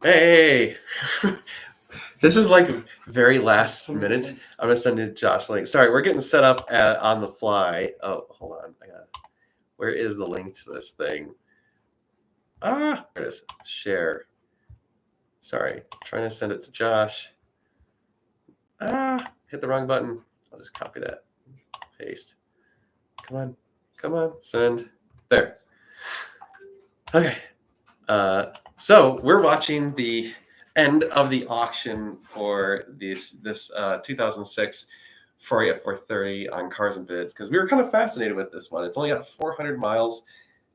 Hey, this is like very last minute. I'm gonna send it to Josh link. Sorry, we're getting set up on the fly. Oh, hold on. Where is the link to this thing? There it is. Share. Sorry, trying to send it to Josh. Hit the wrong button. I'll just copy that. Paste. Come on, send. There. Okay. So we're watching the end of the auction for this 2006 Ford F430 on Cars and Bids because we were kind of fascinated with this one. It's only got 400 miles,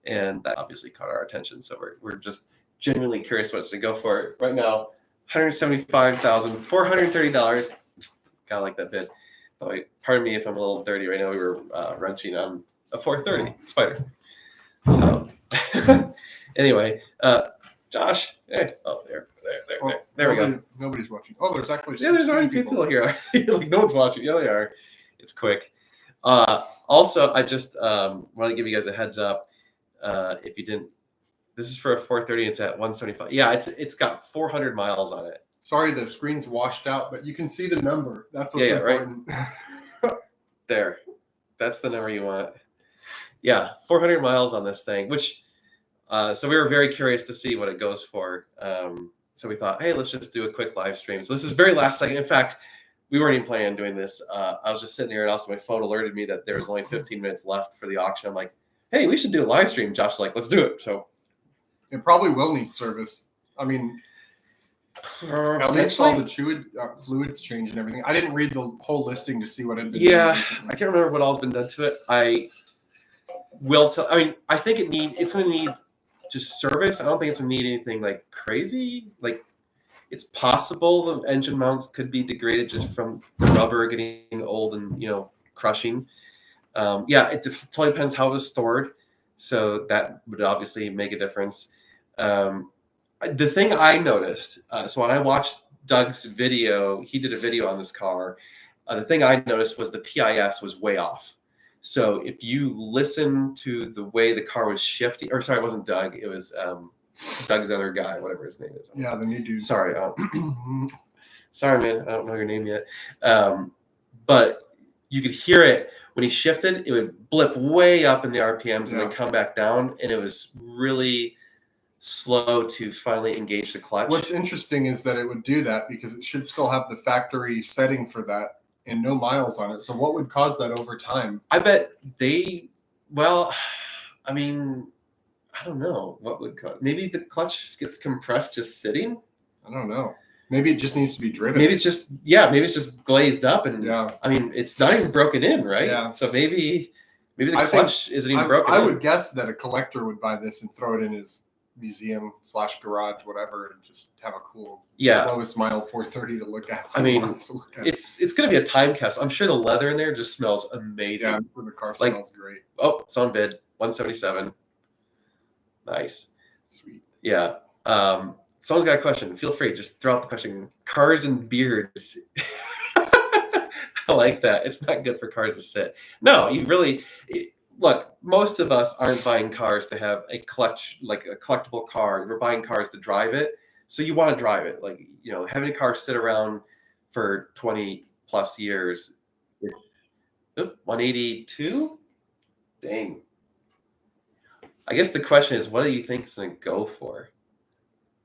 and that obviously caught our attention. So we're just genuinely curious what it's going to go for right now. $175,430. Gotta like that bid. But wait, pardon me if I'm a little dirty right now. We were wrenching on a 430 Spider. So anyway, Josh, hey, there we go. Nobody's watching. Oh, there's actually there's already people here. Like no one's watching. Yeah, they are. It's quick. Also, I just want to give you guys a heads up. If you didn't, this is for a 430. It's at 175. Yeah, it's got 400 miles on it. Sorry, the screen's washed out, but you can see the number. That's what's important. Right. There, that's the number you want. Yeah, 400 miles on this thing, which. So we were very curious to see what it goes for. So we thought, hey, let's just do a quick live stream. So this is very last second. In fact, we weren't even planning on doing this. I was just sitting here, and also my phone alerted me that there was only 15 minutes left for the auction. I'm like, hey, we should do a live stream. Josh's like, let's do it. So it probably will need service. I mean, at least all the fluids changed and everything. I didn't read the whole listing to see what had been done recently. I can't remember what all's been done to it. I will tell. I mean, I think it's going to need just service. I don't think it's going to need anything like crazy. Like it's possible the engine mounts could be degraded just from the rubber getting old and crushing. It totally depends how it was stored. So that would obviously make a difference. The thing I noticed, so when I watched Doug's video, he did a video on this car. The thing I noticed was the PIS was way off. So if you listen to the way the car was shifting, or sorry, it wasn't Doug. It was Doug's other guy, whatever his name is. Yeah, the new dude. Sorry. Sorry, man. I don't know your name yet. But you could hear it when he shifted. It would blip way up in the RPMs and then come back down. And it was really slow to finally engage the clutch. What's interesting is that it would do that because it should still have the factory setting for that and no miles on it. So what would cause that over time? I bet I don't know what would cause. Maybe the clutch gets compressed just sitting. I don't know. Maybe it just needs to be driven. Maybe it's just glazed up and I mean it's not even broken in, right? Yeah. So maybe the clutch isn't even broken in. I would guess that a collector would buy this and throw it in his museum/garage, whatever, and just have a cool lowest mile 430 to look at. I mean, it's going to be a time capsule. I'm sure the leather in there just smells amazing. Yeah, the car smells great. Oh, it's on bid. 177. Nice. Sweet. Yeah. Someone's got a question. Feel free. Just throw out the question. Cars and beards. I like that. It's not good for cars to sit. No, you really... Look, most of us aren't buying cars to have a collectible car. We're buying cars to drive it. So you want to drive it. Like, having a car sit around for 20 plus years. 182? Dang. I guess the question is, what do you think it's going to go for?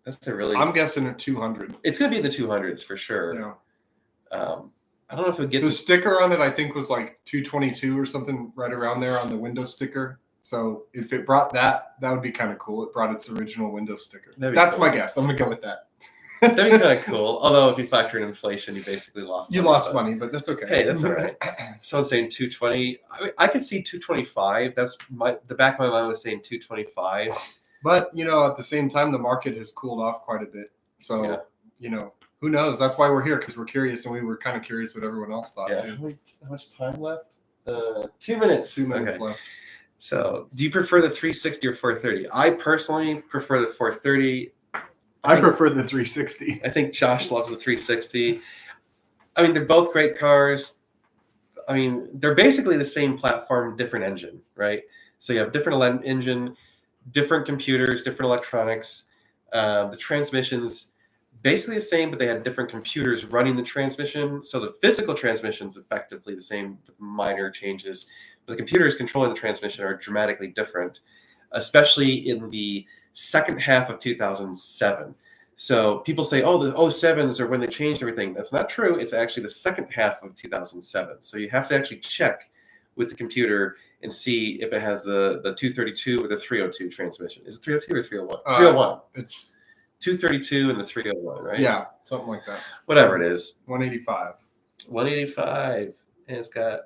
I'm guessing a 200. It's going to be in the 200s for sure. Yeah. I don't know if it gets the sticker on it. I think was like 222 or something, right around there on the window sticker. So if it brought that would be kind of cool. It brought its original window sticker. That's cool. My guess. I'm gonna go with that. That'd be kind of cool. Although if you factor in inflation, you basically lost. You lost money, but that's okay. Hey, that's all right. Someone's saying 220. I could see 225. That's the back of my mind was saying 225. But at the same time, the market has cooled off quite a bit. So who knows? That's why we're here, because we're curious, and we were kind of curious what everyone else thought too. How much time left? 2 minutes. 2 minutes left. So, do you prefer the 360 or 430? I personally prefer the 430. I prefer the 360. I think Josh loves the 360. I mean, they're both great cars. I mean, they're basically the same platform, different engine, right? So you have different engine, different computers, different electronics. The transmissions basically the same, but they had different computers running the transmission. So the physical transmission is effectively the same with minor changes. But the computers controlling the transmission are dramatically different, especially in the second half of 2007. So people say, oh, the 07s are when they changed everything. That's not true. It's actually the second half of 2007. So you have to actually check with the computer and see if it has the 232 or the 302 transmission. Is it 302 or 301? 301. It's 232 and the 301, right? Yeah, something like that. Whatever it is. 185. 185. And it's got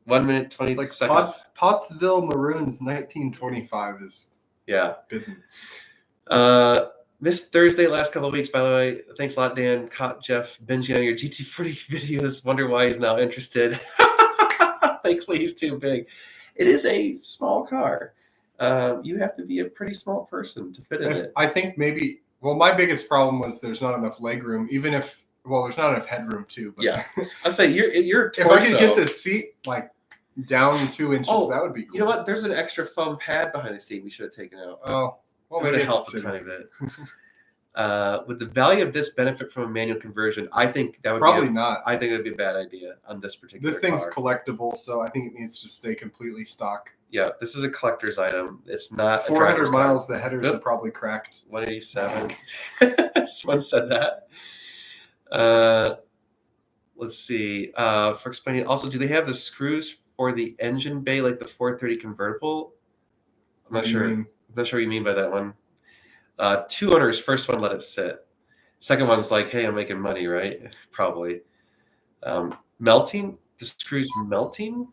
1 minute, 20 It's like seconds. Pottsville Maroons 1925 is Yeah. bidden. This Thursday, last couple of weeks, by the way, thanks a lot, Dan. Caught Jeff binging on your GT40 videos. Wonder why he's now interested. Thankfully, he's too big. It is a small car. You have to be a pretty small person to fit in it. I think maybe, well, my biggest problem was there's not enough leg room, even if, well, there's not enough headroom too. But Yeah. I'd say your torso. if I could get the seat like down 2 inches, that would be cool. You know what? There's an extra foam pad behind the seat we should have taken out. Oh, well, It would maybe have helped a tiny bit. Would the value of this benefit from a manual conversion? I think that would probably not. I think it would be a bad idea on this particular This thing's car. collectible, so I think it needs to stay completely stock. Yeah, this is a collector's item. It's not 400 miles, the headers Nope. are probably cracked. 187. Someone said that. Let's see. For explaining, also, do they have the screws for the engine bay like the 430 convertible? I'm not sure. I'm not sure what you mean by that one. Two owners, first one let it sit. Second one's like, hey, I'm making money, right? Probably. Melting? The screws melting?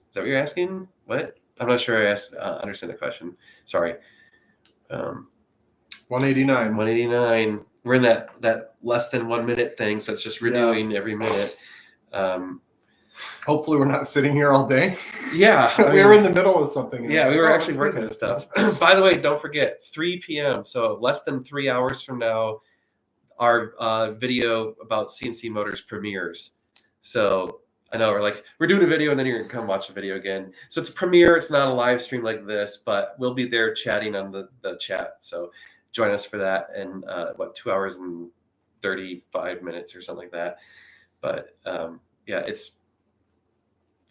Is that what you're asking? What? I'm not sure I understand the question. Sorry. 189. 189. We're in that less than 1 minute thing, so it's just renewing every minute. Hopefully we're not sitting here all day. Yeah. We were in the middle of something. Yeah, we were Oh, actually let's do working on this. stuff. By the way, don't forget, 3 p.m., so less than 3 hours from now, our video about CNC Motors premieres. So I know we're doing a video and then you're going to come watch the video again. So it's a premiere. It's not a live stream like this, but we'll be there chatting on the chat. So join us for that in 2 hours and 35 minutes or something like that. But yeah, it's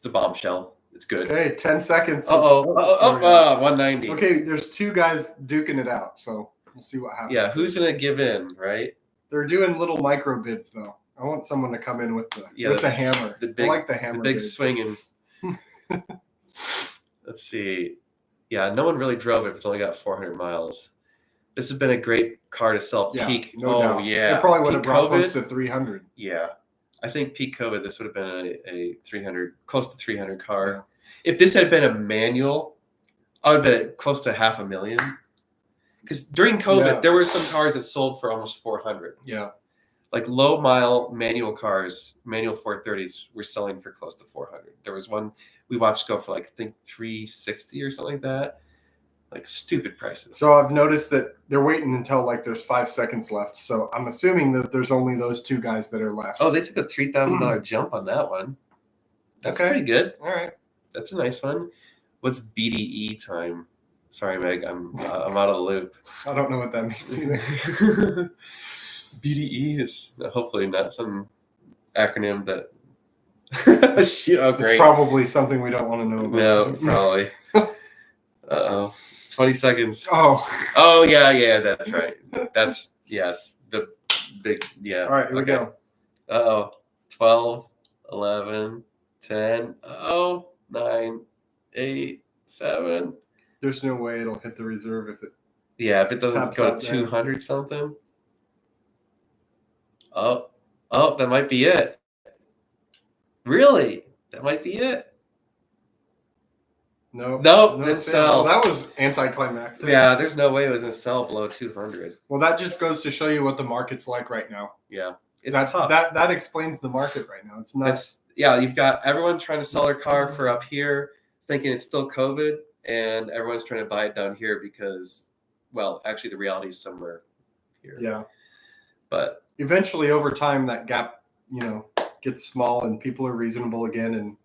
a bombshell. It's good. Okay, 10 seconds. 190. Okay, there's two guys duking it out, so we'll see what happens. Yeah, who's gonna give in, right? They're doing little micro bids though. I want someone to come in with the hammer. I like the hammer. The big bids. swinging. Let's see. Yeah, no one really drove it if it's only got 400 miles. This has been a great car to sell peak. No doubt. Yeah. It probably would have Peak brought COVID, close to 300. Yeah. I think peak COVID, this would have been a 300, close to 300 car. Yeah. If this had been a manual, I would bet close to $500,000. Because during COVID, there were some cars that sold for almost 400. Yeah. Like low mile manual cars, manual 430s were selling for close to 400. There was one we watched go for I think 360 or something like that. Like stupid prices. So I've noticed that they're waiting until there's 5 seconds left. So I'm assuming that there's only those two guys that are left. Oh, they took a $3,000 jump on that one. That's pretty good. All right. That's a nice one. What's BDE time? Sorry, Meg, I'm out of the loop. I don't know what that means either. BDE is hopefully not some acronym that. Oh, great. It's probably something we don't want to know about. No, probably. 20 seconds. Oh, yeah, that's right. That's, yes, the big, yeah. All right, here we go. 12, 11, 10, 9, 8, 7. There's no way it'll hit the reserve if it. Yeah, if it doesn't go to 200 something. Oh, that might be it. Really? That might be it. Nope, didn't sell. That was anticlimactic. Yeah, there's no way it was going to sell below 200. Well, that just goes to show you what the market's like right now. Yeah, it's tough. That explains the market right now. It's not. You've got everyone trying to sell their car for up here, thinking it's still COVID, and everyone's trying to buy it down here because, well, actually the reality is somewhere here. Yeah. But eventually, over time, that gap, gets small and people are reasonable again, and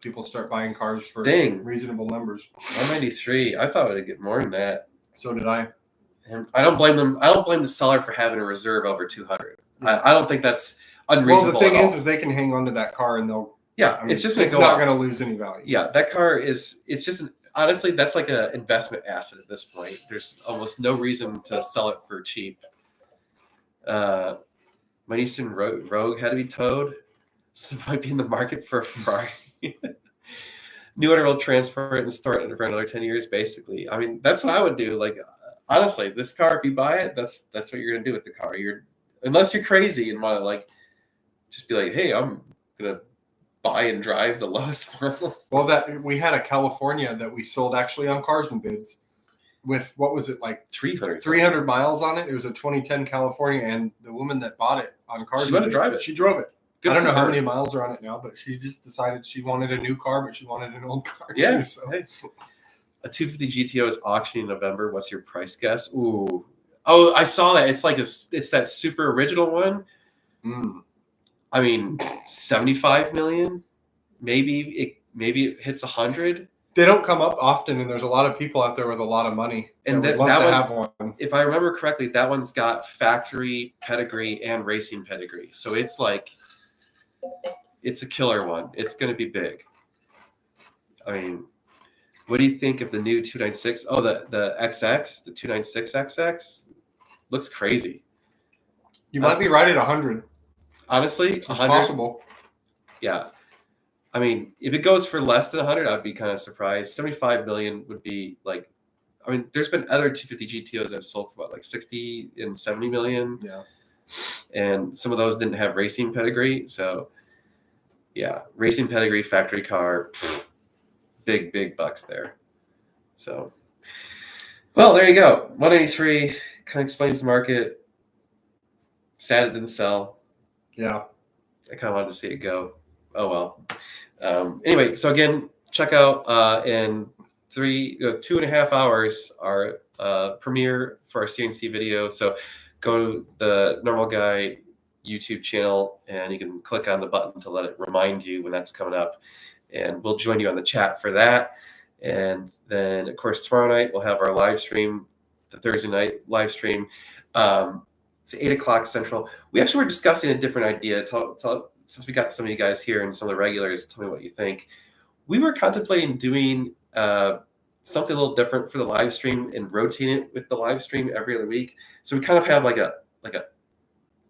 people start buying cars for reasonable numbers. 193. I thought it would get more than that. So did I. And I don't blame them. I don't blame the seller for having a reserve over 200. I don't think that's unreasonable. Well, the thing at all. is they can hang on to that car and they'll. Yeah, I mean, it's just it's not going to lose any value. Yeah, that car is. It's just honestly, that's like an investment asset at this point. There's almost no reason to sell it for cheap. My Nissan Rogue had to be towed, so it might be in the market for a Ferrari. New owner will transfer it and store it for another 10 years. Basically, I mean, that's what I would do. Like, honestly, this car, if you buy it, that's what you're gonna do with the car. Unless you're crazy and want to like just be like, hey, I'm gonna buy and drive the lowest one. Well, that we had a California that we sold actually on Cars and Bids with, what was it, like 300 miles on it. It was a 2010 California, and the woman that bought it on Cars and Bids, drive it. She drove it. Good I don't know for how her. many miles are on it now, but she just decided she wanted a new car, but she wanted an old car Yeah. too. So. Hey. A 250 GTO is auctioning in November. What's your price guess? Ooh. Oh, I saw that. It's like it's that super original one. I mean, 75 million. Maybe it hits 100. They don't come up often, and there's a lot of people out there with a lot of money And that would love to have one. If I remember correctly, that one's got factory pedigree and racing pedigree. So it's like, it's a killer one. It's going to be big. I mean, what do you think of the new 296? Oh, the XX, the 296XX looks crazy. You might be right at 100. Honestly, It's 100. possible. Yeah. I mean, if it goes for less than 100, I'd be kind of surprised. 75 million would be like, I mean, there's been other 250 GTOs that have sold for what, like 60 and 70 million. Yeah. And some of those didn't have racing pedigree. So, yeah, racing pedigree, factory car, big bucks there. So, well, there you go. 183 kind of explains the market. Sad it didn't sell. Yeah. I kind of wanted to see it go. Oh, well. Anyway, so again, check out in 2.5 hours our premiere for our CNC video. So go to the Normal Guy YouTube channel and you can click on the button to let it remind you when that's coming up. And we'll join you on the chat for that. And then, of course, tomorrow night we'll have our live stream, the Thursday night live stream. It's 8 o'clock Central. We actually were discussing a different idea. Since we got some of you guys here and some of the regulars, tell me what you think. We were contemplating doing something a little different for the live stream and rotating it with the live stream every other week. So we kind of have like a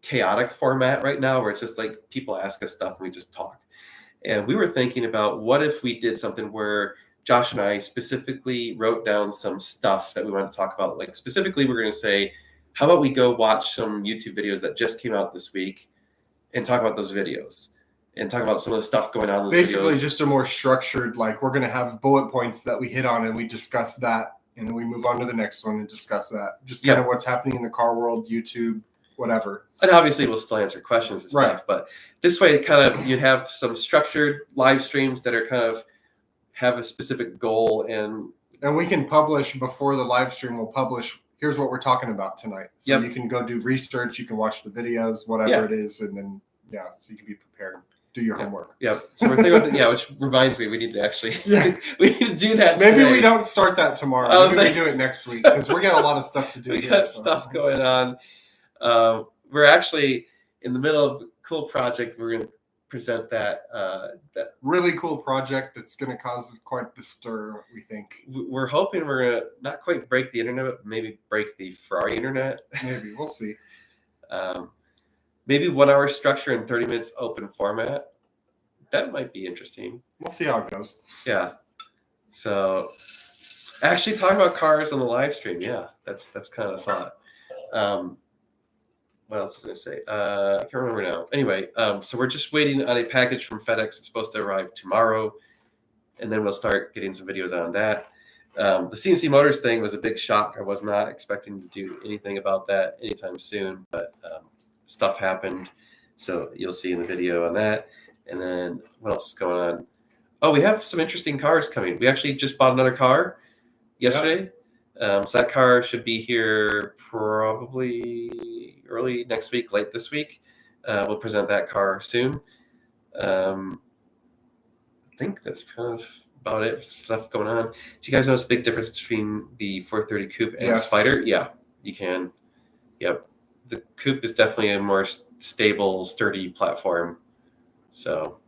chaotic format right now where it's just like people ask us stuff and we just talk. And we were thinking about what if we did something where Josh and I specifically wrote down some stuff that we want to talk about. Like specifically, we're going to say, how about we go watch some YouTube videos that just came out this week and talk about those videos and talk about some of the stuff going on in those Basically, videos. just a more structured, like we're going to have bullet points that we hit on and we discuss that. And then we move on to the next one and discuss that. Just kind of what's happening in the car world, YouTube, whatever. And obviously we'll still answer questions and stuff, Right. But this way you'd have some structured live streams that are kind of have a specific goal and we can publish before the live stream. We'll publish, here's what we're talking about tonight. So you can go do research, you can watch the videos, whatever it is, and then so you can be prepared. Do your homework. Yeah. So we're thinking about which reminds me we need to actually we need to do that. Maybe today. we don't start that tomorrow. Maybe we do it next week because we're getting a lot of stuff to do. We got stuff going on. We're actually in the middle of a cool project. We're going to present that really cool project that's going to cause quite the stir, we think. We're hoping we're going to not quite break the internet, but maybe break the Ferrari internet. Maybe. We'll see. Maybe 1 hour structure and 30 minutes open format. That might be interesting. We'll see how it goes. Yeah. So actually talking about cars on the live stream. Yeah, that's kind of the thought. What else was I going to say? I can't remember now. Anyway, so we're just waiting on a package from FedEx. It's supposed to arrive tomorrow, and then we'll start getting some videos on that. The CNC Motors thing was a big shock. I was not expecting to do anything about that anytime soon, but stuff happened. So you'll see in the video on that. And then what else is going on? Oh, we have some interesting cars coming. We actually just bought another car yesterday. So that car should be here probably early next week, late this week. We'll present that car soon. I think that's kind of about it. Stuff going on. Do you guys notice a big difference between the 430 Coupe and Spider? Yeah. you can. Yep. The Coupe is definitely a more stable, sturdy platform. So,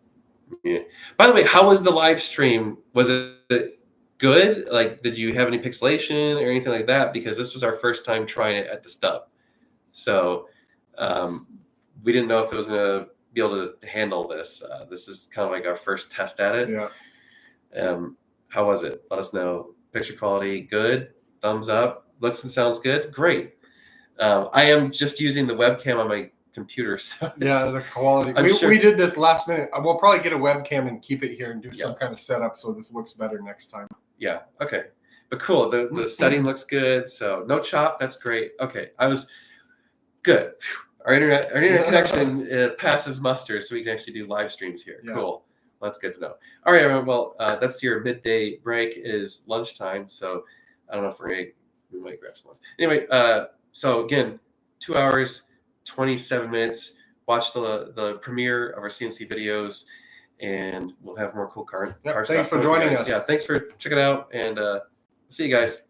yeah. By the way, how was the live stream? Was it good? Like, did you have any pixelation or anything like that? Because this was our first time trying it at the Stub. So, we didn't know if it was going to be able to handle this. This is kind of like our first test at it. Yeah. How was it? Let us know. Picture quality, good. Thumbs up. Looks and sounds good. Great. I am just using the webcam on my computer, so Yeah, the quality. We did this last minute. We'll probably get a webcam and keep it here and do some kind of setup so this looks better next time. Yeah. Okay. But cool. The setting looks good. So no chop. That's great. Okay. I was good. Our internet connection passes muster, so we can actually do live streams here. Yeah. Cool. Well, that's good to know. All right, everyone. Well, that's your midday break. Is lunchtime, so I don't know if we might grab some lunch. Anyway, so again, 2 hours, 27 minutes. Watch the premiere of our CNC videos, and we'll have more cool car thanks stuff for joining us. Yeah, thanks for checking it out, and see you guys.